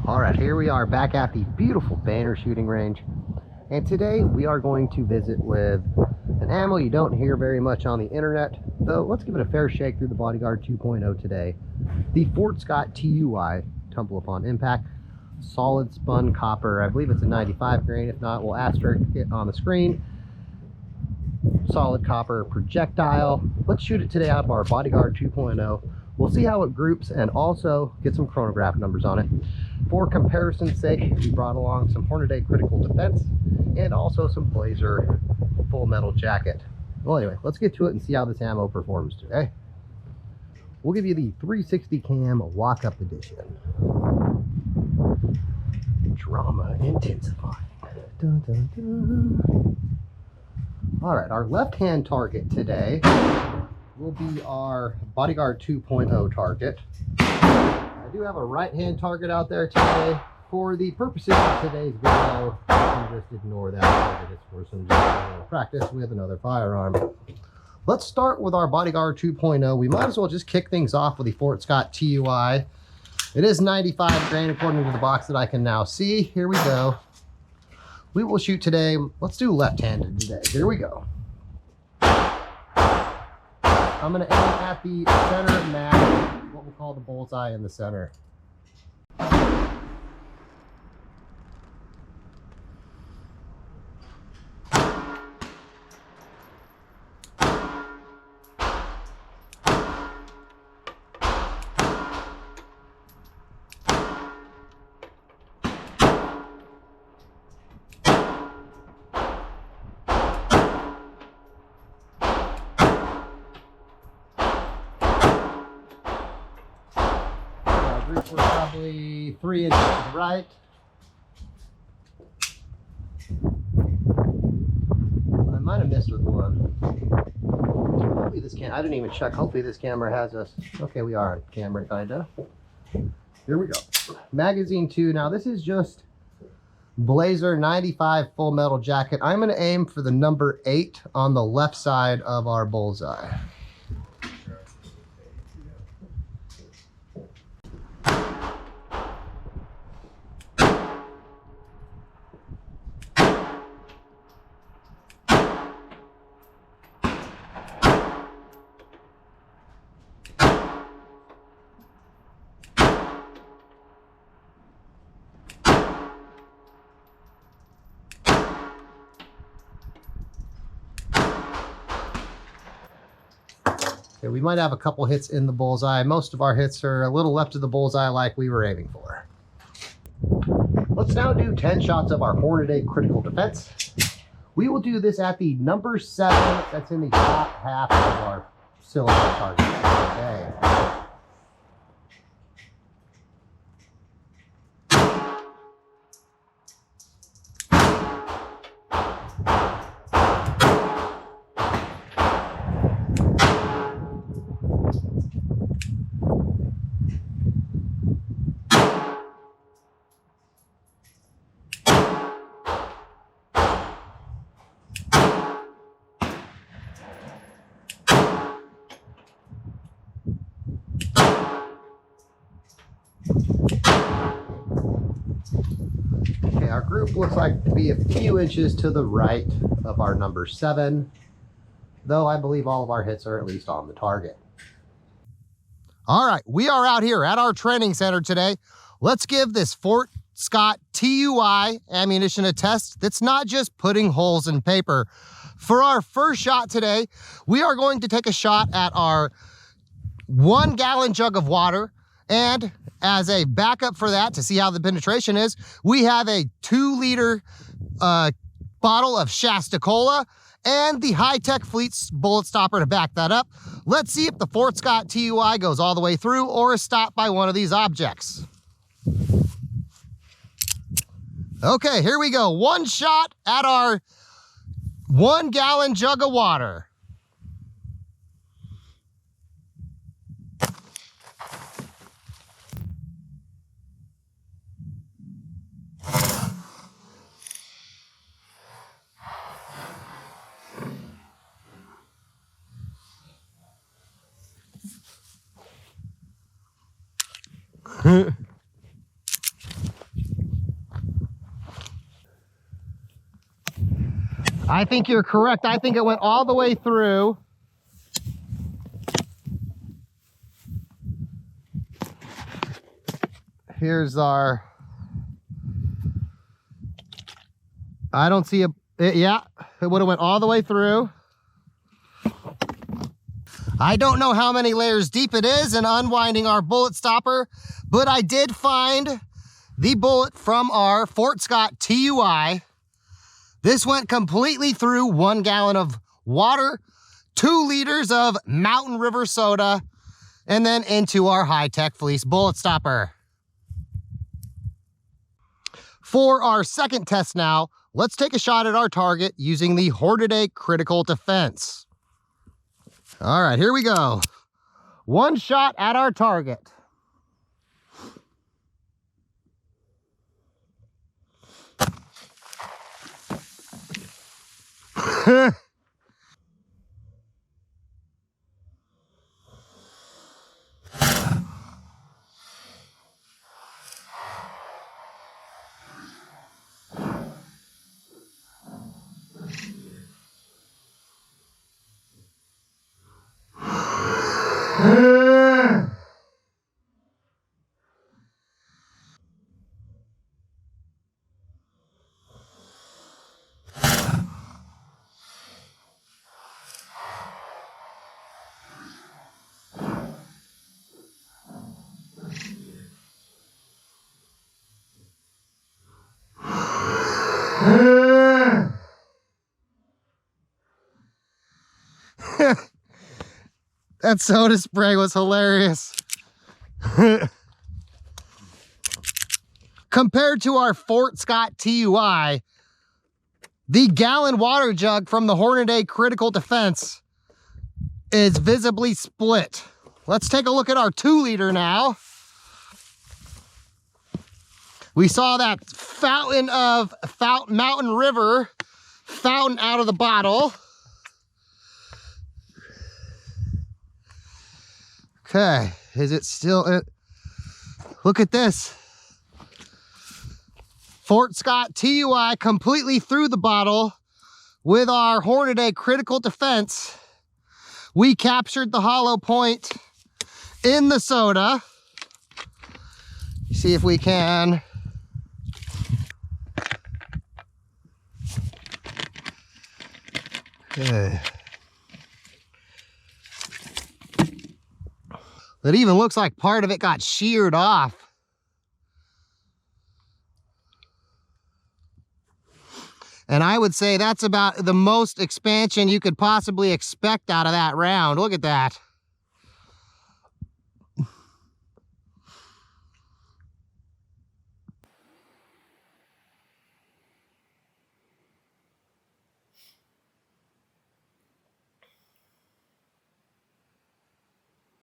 All right, here we are back at the beautiful Banner shooting range, and today we are going to visit with an animal you don't hear very much on the internet, though let's give it a fair shake through the Bodyguard 2.0 today. The Fort Scott TUI Tumble Upon Impact solid spun copper. I believe it's a 95 grain. If not, we'll asterisk it on the screen. Solid copper projectile. Let's shoot it today out of our Bodyguard 2.0. We'll see how it groups and also get some chronograph numbers on it. For comparison's sake, we brought along some Hornady Critical Defense and also some Blazer Full Metal Jacket. Well, anyway, let's get to it and see how this ammo performs today. We'll give you the 360 cam walk-up edition. Drama intensifying. Dun, dun, dun. All right, our left-hand target today will be our Bodyguard 2.0 target. I do have a right-hand target out there today. For the purposes of today's video, you can just ignore that target. It's for some general practice with another firearm. Let's start with our Bodyguard 2.0. We might as well just kick things off with the Fort Scott TUI. It is 95 grain according to the box that I can now see. Here we go. We will shoot today. Let's do left-handed today. Here we go. I'm going to aim at the center mag, what we'll call the bullseye in the center. We're probably 3 inches to the right. I might have missed with one. Hopefully this I didn't even check. Hopefully this camera has us. Okay, we are on camera, kinda. Here we go. Magazine 2. Now this is just Blazer 95 Full Metal Jacket. I'm going to aim for the number 8 on the left side of our bullseye. Okay, we might have a couple hits in the bullseye. Most of our hits are a little left of the bullseye like we were aiming for. Let's now do 10 shots of our Hornady Critical Defense. We will do this at the number 7 that's in the top half of our cylinder target. Okay. Okay, our group looks like to be a few inches to the right of our number 7, though I believe all of our hits are at least on the target. All right, we are out here at our training center today. Let's give this Fort Scott TUI ammunition a test that's not just putting holes in paper. For our first shot today, we are going to take a shot at our 1-gallon jug of water, and as a backup for that, to see how the penetration is, we have a 2-liter bottle of Shasta Cola and the high-tech Fleet's bullet stopper to back that up. Let's see if the Fort Scott TUI goes all the way through or is stopped by one of these objects. Okay, here we go. One shot at our 1-gallon jug of water. I think you're correct. I think it went all the way through. Here's our... I don't see yeah, it would have went all the way through. I don't know how many layers deep it is in unwinding our bullet stopper, but I did find the bullet from our Fort Scott TUI. This went completely through 1 gallon of water, 2 liters of Mountain River soda, and then into our high-tech fleece bullet stopper. For our second test now, let's take a shot at our target using the Hornady Critical Defense. All right, here we go. 1 shot at our target. That soda spray was hilarious. Compared to our Fort Scott TUI, the gallon water jug from the Hornady Critical Defense is visibly split. Let's take a look at our 2 liter now. We saw that fountain of Mountain River fountain out of the bottle. Okay, is it still... Look at this. Fort Scott TUI completely through the bottle with our Hornady Critical Defense. We captured the hollow point in the soda. See if we can. Okay. It even looks like part of it got sheared off. And I would say that's about the most expansion you could possibly expect out of that round. Look at that.